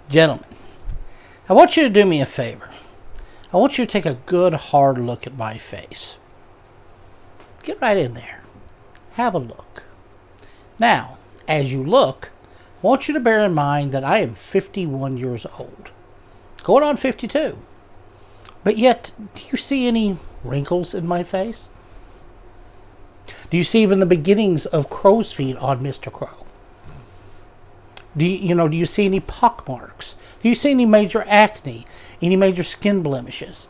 Gentlemen, I want you to do me a favor. I want you to take a good hard look at my face. Get right in there. Have a look. Now, as you look, I want you to bear in mind that I am 51 years old. Going on 52. But yet, do you see any wrinkles in my face? Do you see even the beginnings of crow's feet on Mr. Crowe? Do you see any pockmarks? Do you see any major acne? Any major skin blemishes?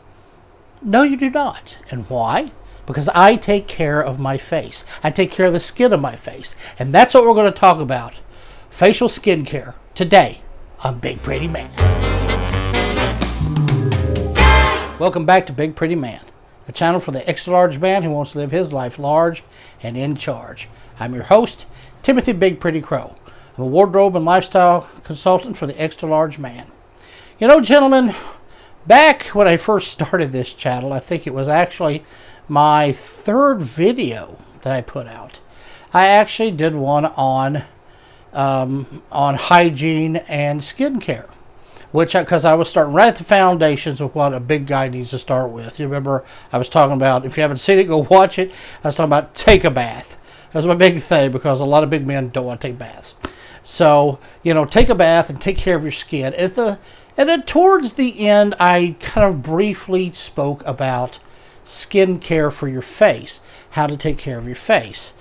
No, you do not. And why? Because I take care of my face. I take care of the skin of my face. And that's what we're going to talk about. Facial skincare today on Big Pretty Man. Welcome back to Big Pretty Man, the channel for the extra large man who wants to live his life large and in charge. I'm your host, Timothy Big Pretty Crowe. I'm a wardrobe and lifestyle consultant for the extra large man. You know, gentlemen, back when I first started this channel, I think it was actually my third video that I put out. I actually did one on hygiene and skincare, because I was starting right at the foundations of what a big guy needs to start with. You remember I was talking about, if you haven't seen it, go watch it. I was talking about take a bath. That's my big thing, because a lot of big men don't want to take baths. So, take a bath and take care of your skin. And then towards the end, I kind of briefly spoke about skincare for your face, how to take care of your face.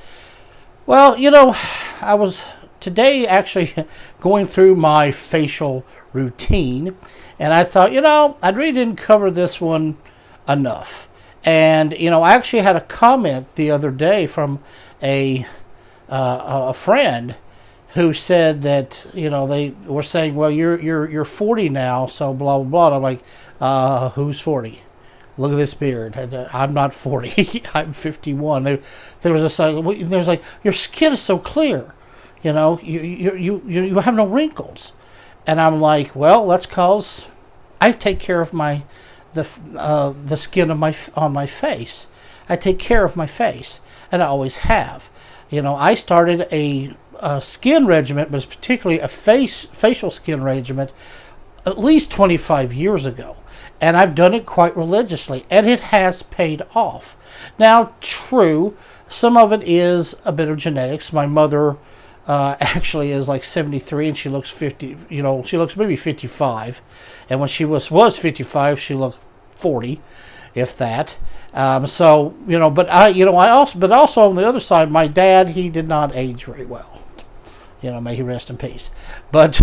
Well, I was today actually going through my facial routine, and I thought, I really didn't cover this one enough. And, I actually had a comment the other day from a friend who said that, they were saying, well, you're 40 now, so blah, blah, blah. And I'm like, who's 40? Look at this beard. I'm not 40. I'm 51. There was like, your skin is so clear. You have no wrinkles. And I'm like, well, that's because I take care of the skin on my face. I take care of my face, and I always have. I started a skin regimen, but particularly a facial skin regimen, at least 25 years ago. And I've done it quite religiously, and it has paid off. Now, true, some of it is a bit of genetics. My mother actually is like 73, and she looks 50. She looks maybe 55, and when she was 55, she looked 40, if that. But also on the other side, my dad, he did not age very well. May he rest in peace. But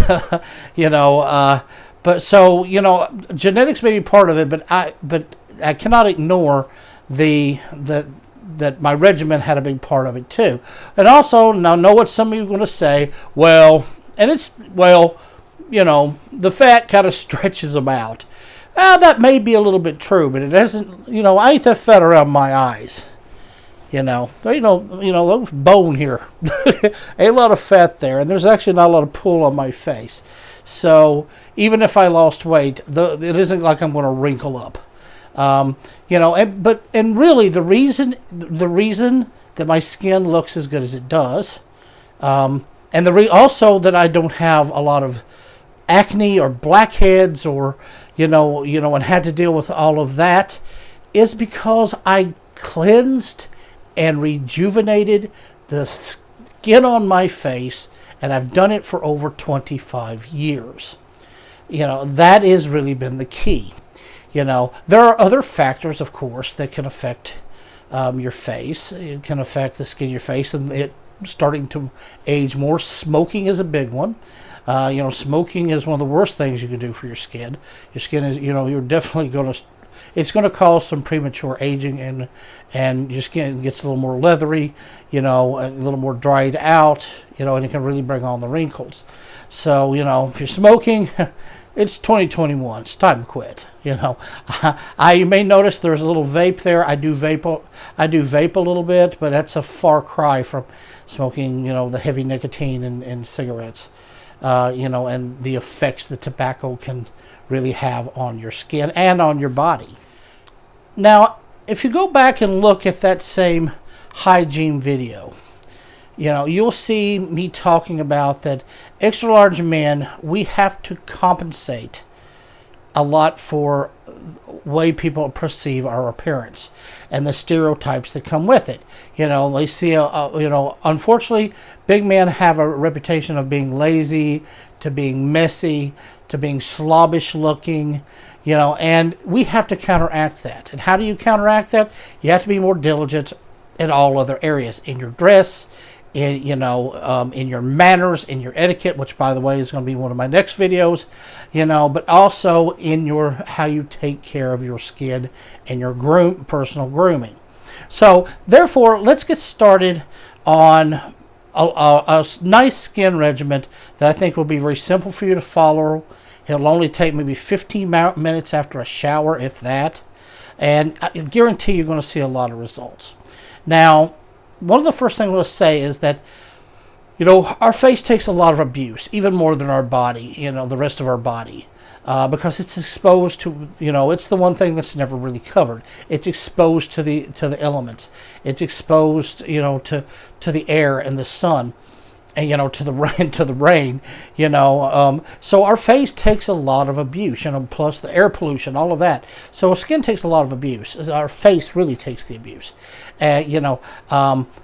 genetics may be part of it, but I cannot ignore that my regimen had a big part of it too. And also, now know what some of you are going to say, the fat kind of stretches them out. That may be a little bit true, but it doesn't, I ain't that fat around my eyes. There's bone here. Ain't a lot of fat there, and there's actually not a lot of pull on my face. So even if I lost weight, it isn't like I'm going to wrinkle up. And really the reason that my skin looks as good as it does, and also that I don't have a lot of acne or blackheads or and had to deal with all of that, is because I cleansed and rejuvenated the skin on my face, and I've done it for over 25 years. That has really been the key. There are other factors, of course, that can affect your face. It can affect the skin of your face, and it starting to age more. Smoking is a big one. Smoking is one of the worst things you can do for your skin. Your skin is, you're definitely it's going to cause some premature aging, and your skin gets a little more leathery, a little more dried out, and it can really bring on the wrinkles. So, if you're smoking, it's 2021. It's time to quit. You may notice there's a little vape there. I do vape a little bit, but that's a far cry from smoking, the heavy nicotine in cigarettes, and the effects that tobacco can really have on your skin and on your body. Now, if you go back and look at that same hygiene video, you'll see me talking about that extra large men, we have to compensate a lot for way people perceive our appearance and the stereotypes that come with it. They see unfortunately, big men have a reputation of being lazy, to being messy, to being slobbish looking, and we have to counteract that. And how do you counteract that? You have to be more diligent in all other areas, in your dress, in your manners, in your etiquette, which by the way is going to be one of my next videos, but also in how you take care of your skin and your personal grooming. So therefore, let's get started on a nice skin regimen that I think will be very simple for you to follow. It'll only take maybe 15 minutes after a shower, if that, and I guarantee you're going to see a lot of results. Now, one of the first things we'll say is that, our face takes a lot of abuse, even more than our body, the rest of our body, because it's exposed to, it's the one thing that's never really covered. It's exposed to the elements. It's exposed, to the air and the sun, and to the rain, So our face takes a lot of abuse, plus the air pollution, all of that. So our skin takes a lot of abuse. Our face really takes the abuse,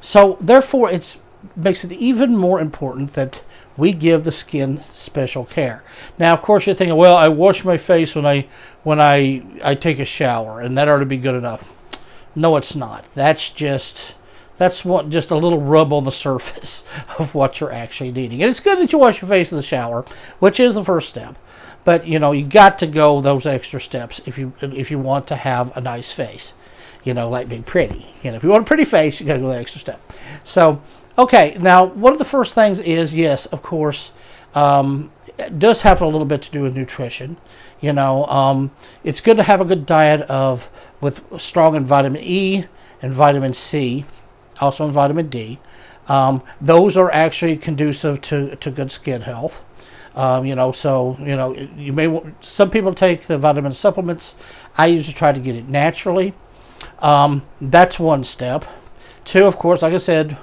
so therefore it makes it even more important that we give the skin special care. Now, of course, you're thinking, well, I wash my face when I take a shower, and that ought to be good enough. No, it's not. That's just a little rub on the surface of what you're actually needing. And it's good that you wash your face in the shower, which is the first step. But you got to go those extra steps if you want to have a nice face, like Big Pretty. If you want a pretty face, you got to go that extra step. So, okay, now one of the first things is, yes, of course, it does have a little bit to do with nutrition. It's good to have a good diet with strong in vitamin E and vitamin C. Also in vitamin D. Those are actually conducive to good skin health. Some people take the vitamin supplements. I usually try to get it naturally. That's one step. Two, of course, like I said,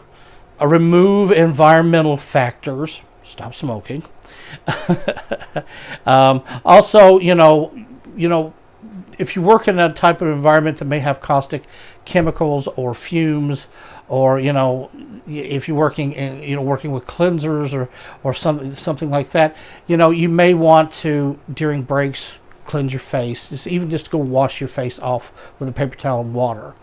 remove environmental factors. Stop smoking. Also, if you work in a type of environment that may have caustic chemicals or fumes, or if you're working with cleansers or something like that, you may want to, during breaks, cleanse your face. Just go wash your face off with a paper towel and water.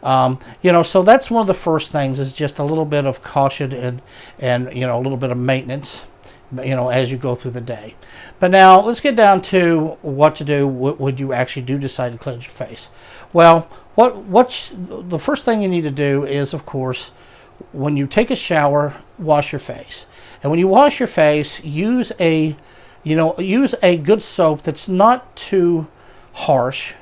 So that's one of the first things, is just a little bit of caution and a little bit of maintenance, as you go through the day. But now let's get down to what to do when you actually do decide to cleanse your face. Well, what's the first thing you need to do is, of course, when you take a shower, wash your face. And when you wash your face, use a good soap that's not too harsh.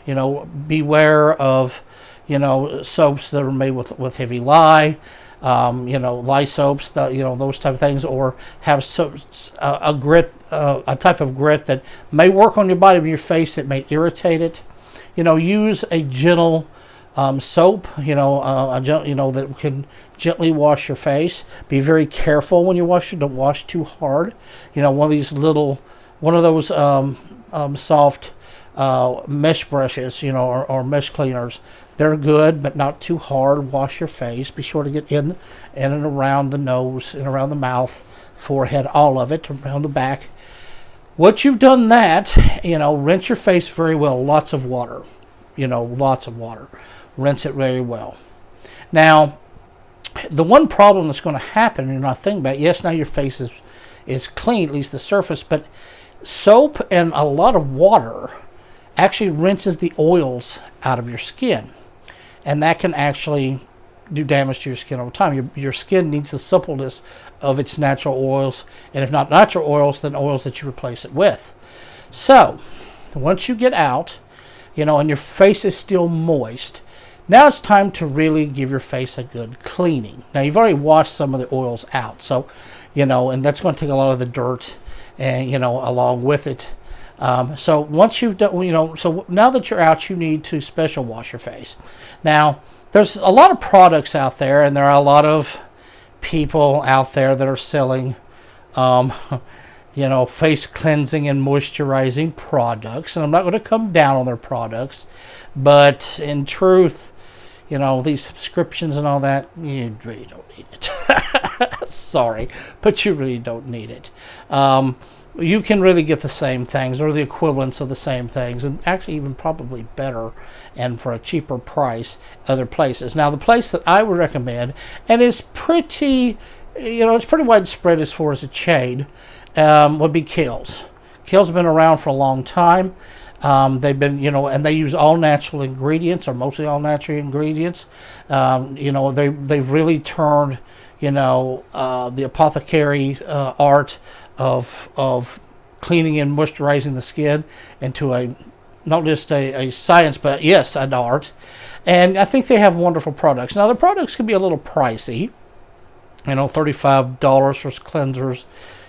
Beware of soaps that are made with heavy lye. Lye soaps, those type of things, or have a type of grit that may work on your body, but your face that may irritate it. Use a gentle soap, that can gently wash your face. Be very careful when you wash it. Don't wash too hard. One of those soft mesh brushes, or mesh cleaners. They're good, but not too hard. Wash your face. Be sure to get in and around the nose and around the mouth, forehead, all of it, around the back. Once you've done that, rinse your face very well. Lots of water. Lots of water. Rinse it very well. Now, the one problem that's going to happen, you're not thinking about it, yes, now your face is clean, at least the surface, but soap and a lot of water actually rinses the oils out of your skin. And that can actually do damage to your skin over time. Your skin needs the suppleness of its natural oils, and if not natural oils, then oils that you replace it with. So, once you get out, and your face is still moist, now it's time to really give your face a good cleaning. Now, you've already washed some of the oils out, so, and that's going to take a lot of the dirt, and, along with it. So once you've done, so now that you're out, you need to special wash your face. Now, there's a lot of products out there, and there are a lot of people out there that are selling, face cleansing and moisturizing products. And I'm not going to come down on their products, but in truth, these subscriptions and all that, you really don't need it. Sorry, but you really don't need it. You can really get the same things or the equivalents of the same things, and actually even probably better and for a cheaper price other places. Now, the place that I would recommend, and is pretty, it's pretty widespread as far as a chain, would be Kiehl's. Kiehl's have been around for a long time. They've been, and they use all natural ingredients, or mostly all natural ingredients. They've really turned, the apothecary art of cleaning and moisturizing the skin into not just a science, but yes, an art. And I think they have wonderful products. Now, the products can be a little pricey, $35 for cleansers,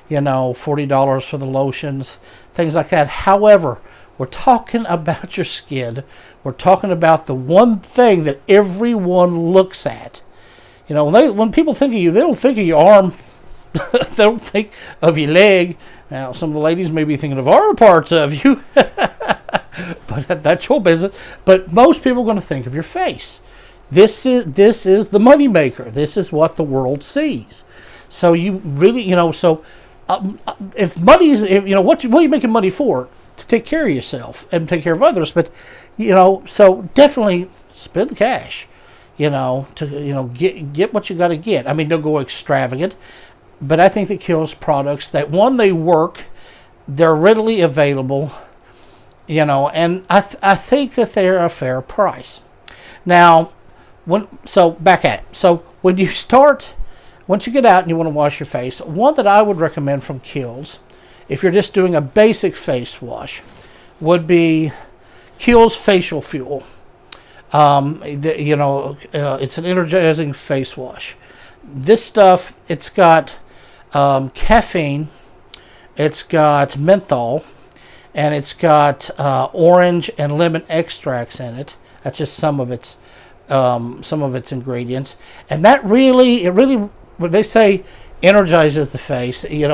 $40 for the lotions, things like that. However, we're talking about your skin. We're talking about the one thing that everyone looks at. When people think of you, they don't think of your arm. They don't think of your leg. Now, some of the ladies may be thinking of other parts of you, but that's your business. But most people are going to think of your face. This is the money maker. This is what the world sees. So you really, if money is, what are you making money for? To take care of yourself and take care of others. But, so definitely spend the cash, to, get what you got to get. I mean, don't go extravagant. But I think that Kiehl's products, that one, they work, they're readily available, and I think that they're a fair price. Now, back at it. So when you start, once you get out and you want to wash your face, one that I would recommend from Kiehl's, if you're just doing a basic face wash, would be Kiehl's Facial Fuel. It's an energizing face wash. This stuff, it's got caffeine, it's got menthol, and it's got orange and lemon extracts in it. That's just some of its ingredients, and that really, when they say energizes the face, it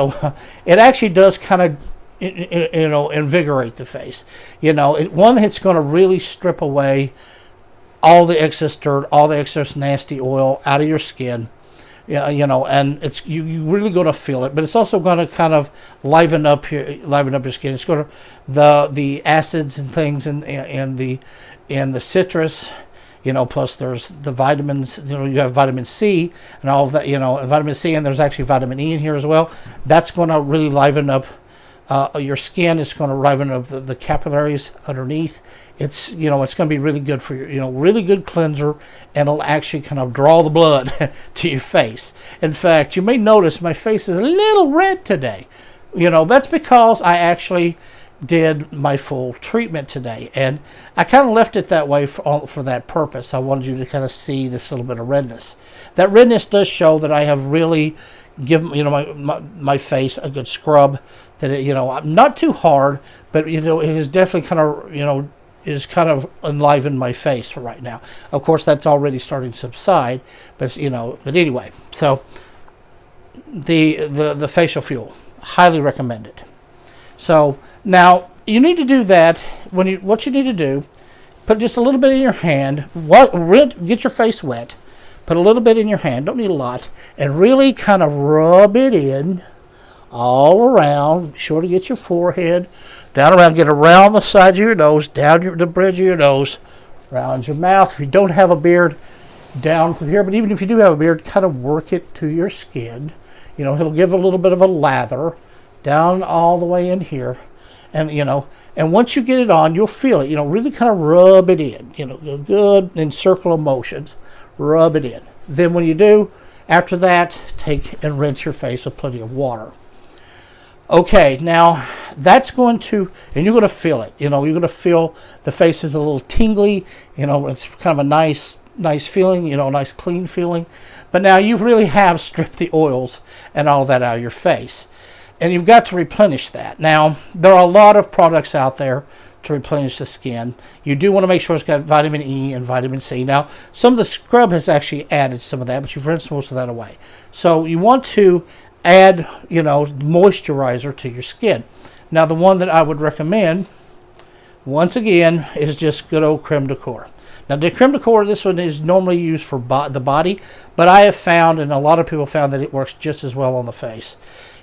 actually does kind of, invigorate the face. It's going to really strip away all the excess dirt, all the excess nasty oil out of your skin. And it's you really going to feel it, but it's also going to kind of liven up your skin. It's going to the acids and things and the citrus, plus there's the vitamins. You have vitamin C and all of that. Vitamin C, and there's actually vitamin E in here as well. That's going to really liven up your skin. It's going to liven up the capillaries underneath. It's it's going to be really good for your really good cleanser, and it'll actually kind of draw the blood to your face. In fact, you may notice my face is a little red today. That's because I actually did my full treatment today, and I kind of left it that way for that purpose. I wanted you to kind of see this little bit of redness. That redness does show that I have really given my face a good scrub. That not too hard, but it is definitely kind of is kind of enlivened my face for right now. Of course, that's already starting to subside, but but anyway. So the facial fuel, highly recommended. So now you need to do that. What you need to do, put just a little bit in your hand. Get your face wet. Put a little bit in your hand. Don't need a lot, and really kind of rub it in all around. Be sure to get your forehead down around. Get around the sides of your nose, down the bridge of your nose, around your mouth. If you don't have a beard, down through here. But even if you do have a beard, kind of work it to your skin. It'll give a little bit of a lather down all the way in here, and and once you get it on, you'll feel it. Really kind of rub it in. Good in circular motions. Rub it in. Then when you do, after that, take and rinse your face with plenty of water. Okay, now that's going to, and you're going to feel it. You're going to feel the face is a little tingly. It's kind of a nice feeling. A nice clean feeling. But now you really have stripped the oils and all that out of your face, and you've got to replenish that. Now there are a lot of products out there to replenish the skin. You do want to make sure it's got vitamin E and vitamin C. Now, some of the scrub has actually added some of that, but you've rinsed most of that away. So you want to add, moisturizer to your skin. Now, the one that I would recommend, once again, is just good old Creme de Corps. Now, the Creme de Corps, this one is normally used for the body, but I have found, and a lot of people found, that it works just as well on the face.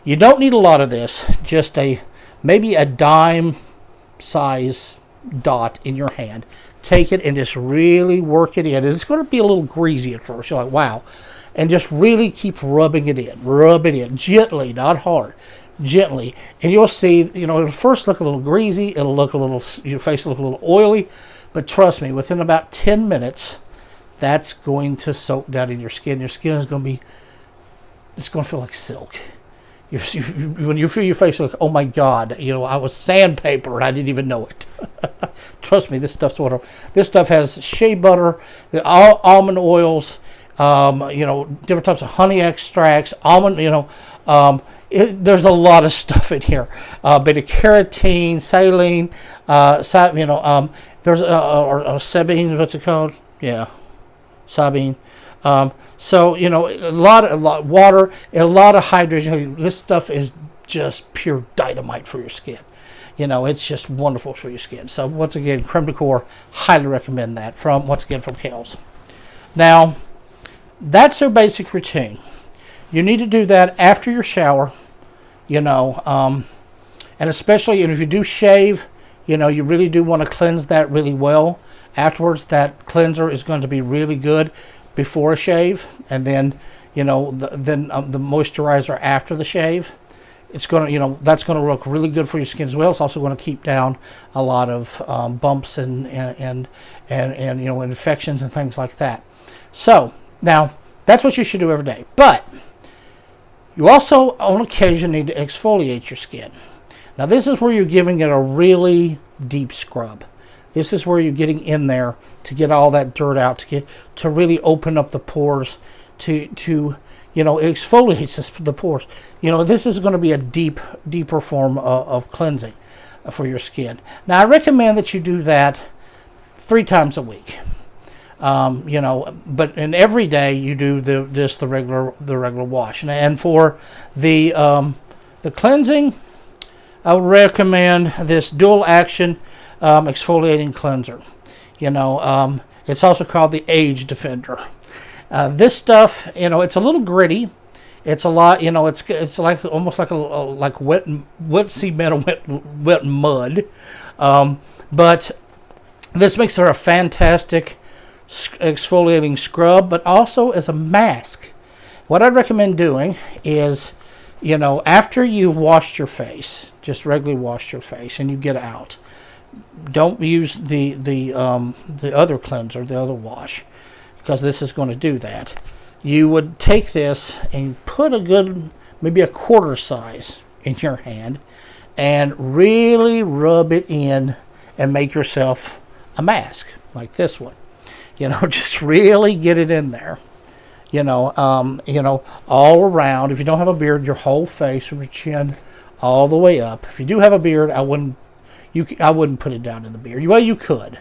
You don't need a lot of this, just maybe a dime size dot in your hand. Take it and just really work it in. It's going to be a little greasy at first. You're like, wow. And just really keep rubbing it in. Rub it in gently, not hard. Gently. And you'll see, it'll first look a little greasy. It'll look your face will look a little oily. But trust me, within about 10 minutes, that's going to soak down in your skin. Your skin is going to feel like silk. When you feel your face, you're like, oh my God, I was sandpaper and I didn't even know it. Trust me, this stuff's wonderful. This stuff has shea butter, almond oils, different types of honey extracts, almond, there's a lot of stuff in here. Beta carotene, saline, there's or sabine, what's it called? Yeah, sabine. So, a lot of water, and a lot of hydration. This stuff is just pure dynamite for your skin. It's just wonderful for your skin. So, once again, Creme de Corps, highly recommend that from Kiehl's. Now, that's their basic routine. You need to do that after your shower, and especially if you do shave, you really do want to cleanse that really well. Afterwards, that cleanser is going to be really good before a shave, and then the moisturizer after the shave. It's going to that's going to look really good for your skin as well. It's also going to keep down a lot of bumps and infections and things like that. So now that's what you should do every day. But you also, on occasion, need to exfoliate your skin. Now this is where you're giving it a really deep scrub. This is where you're getting in there to get all that dirt out, to really open up the pores, to exfoliate the pores. This is going to be a deeper form of cleansing for your skin. Now, I recommend that you do that 3 times a week. But in every day you do the regular wash. And for the cleansing, I would recommend this dual action exfoliating cleanser. It's also called the Age Defender. This stuff, it's a little gritty. It's a lot, it's like almost like wet cement or wet mud. But this makes it a fantastic exfoliating scrub, but also as a mask. What I'd recommend doing is, after you've washed your face, just regularly wash your face and you get out. Don't use the other cleanser, the other wash, because this is going to do that. You would take this and put maybe a quarter size in your hand and really rub it in and make yourself a mask like this one. Just really get it in there. All around. If you don't have a beard, your whole face from your chin all the way up. If you do have a beard, I wouldn't put it down in the beard. Well, you could.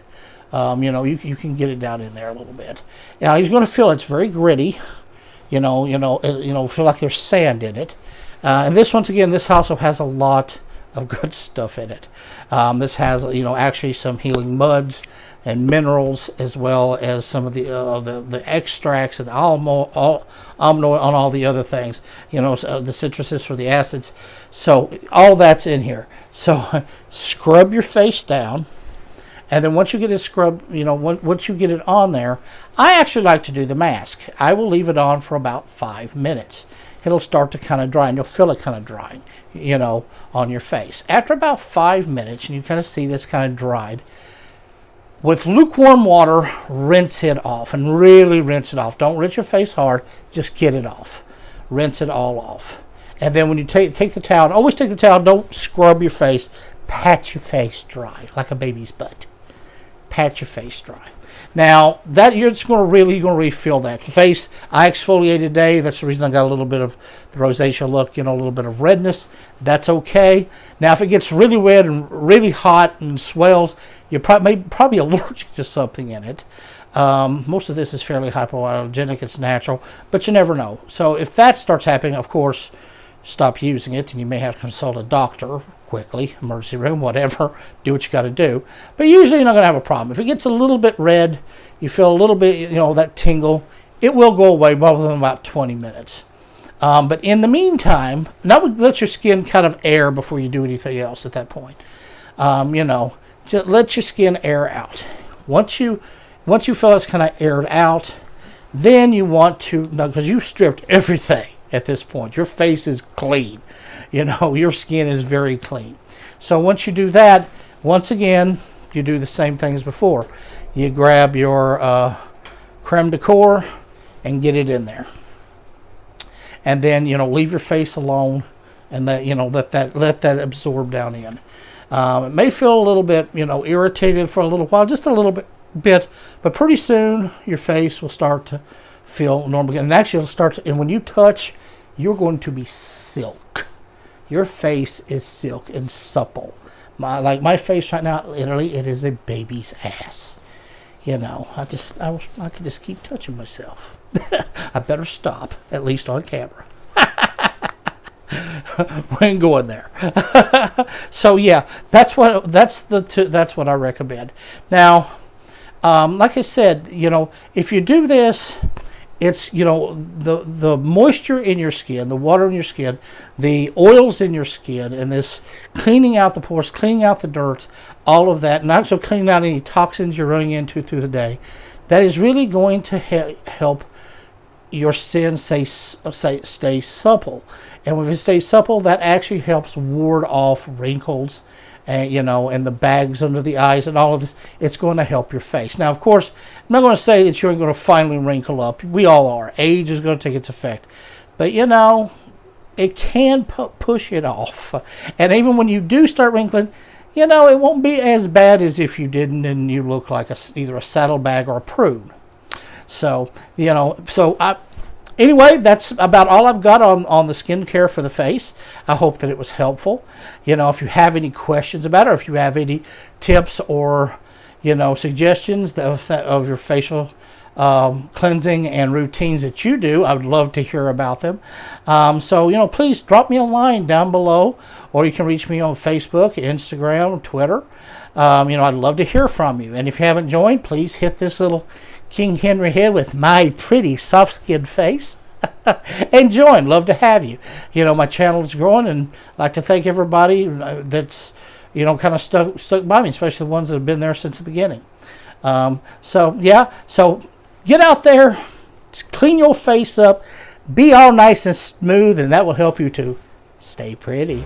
You can get it down in there a little bit. Now you're going to feel it's very gritty. Feel like there's sand in it. And this, once again, this also has a lot of good stuff in it. This has, actually some healing muds and minerals, as well as some of the extracts and the almond oil on all the other things. The citruses for the acids. So all that's in here. So scrub your face down. And then once you get it scrubbed, once you get it on there, I actually like to do the mask. I will leave it on for about 5 minutes. It'll start to kind of dry, and you'll feel it kind of drying, on your face. After about 5 minutes, and you kind of see this kind of dried, with lukewarm water, rinse it off, and really rinse it off. Don't rinse your face hard, just get it off. Rinse it all off. And then when you take the towel, always take the towel, don't scrub your face, pat your face dry, like a baby's butt. Pat your face dry. Now, that you're just going to really feel that. The face, I exfoliated today. That's the reason I got a little bit of the rosacea look, a little bit of redness. That's okay. Now, if it gets really red and really hot and swells, you're probably allergic to something in it. Most of this is fairly hypoallergenic. It's natural, but you never know. So if that starts happening, of course, stop using it, and you may have to consult a doctor quickly, emergency room, whatever. Do what you got to do. But usually you're not going to have a problem. If it gets a little bit red, you feel a little bit, that tingle, it will go away within about 20 minutes. But in the meantime, now let your skin kind of air before you do anything else at that point. Just let your skin air out. Once you feel it's kind of aired out, then you want to, because you've stripped everything at this point. Your face is clean. Your skin is very clean. So once you do that, once again, you do the same thing as before. You grab your Creme de Corps and get it in there. And then, leave your face alone and let that absorb down in. It may feel a little bit, irritated for a little while, just a little bit, but pretty soon your face will start to feel normal again. And actually and when you touch, you're going to be silk. Your face is silk and supple. My face right now, literally, it is a baby's ass. I could just keep touching myself. I better stop, at least on camera. We ain't going there. So yeah, that's what I recommend. Now, like I said, if you do this, it's the moisture in your skin, the water in your skin, the oils in your skin, and this cleaning out the pores, cleaning out the dirt, all of that, and also cleaning out any toxins you're running into through the day. That is really going to help your skin stay supple. And when it stays supple, that actually helps ward off wrinkles and the bags under the eyes and all of this. It's going to help your face. Now, of course, I'm not going to say that you're going to finally wrinkle up. We all are. Age is going to take its effect. But, it can push it off. And even when you do start wrinkling, it won't be as bad as if you didn't and you look like either a saddlebag or a prune. So, anyway, that's about all I've got on the skincare for the face. I hope that it was helpful. If you have any questions about it, or if you have any tips or, suggestions of your facial cleansing and routines that you do, I would love to hear about them. So, please drop me a line down below, or you can reach me on Facebook, Instagram, Twitter. I'd love to hear from you. And if you haven't joined, please hit this little King Henry head with my pretty soft-skinned face and join. Love to have you. My channel is growing, and I'd like to thank everybody that's kind of stuck by me, especially the ones that have been there since the beginning. So get out there, clean your face up, be all nice and smooth, and that will help you to stay pretty.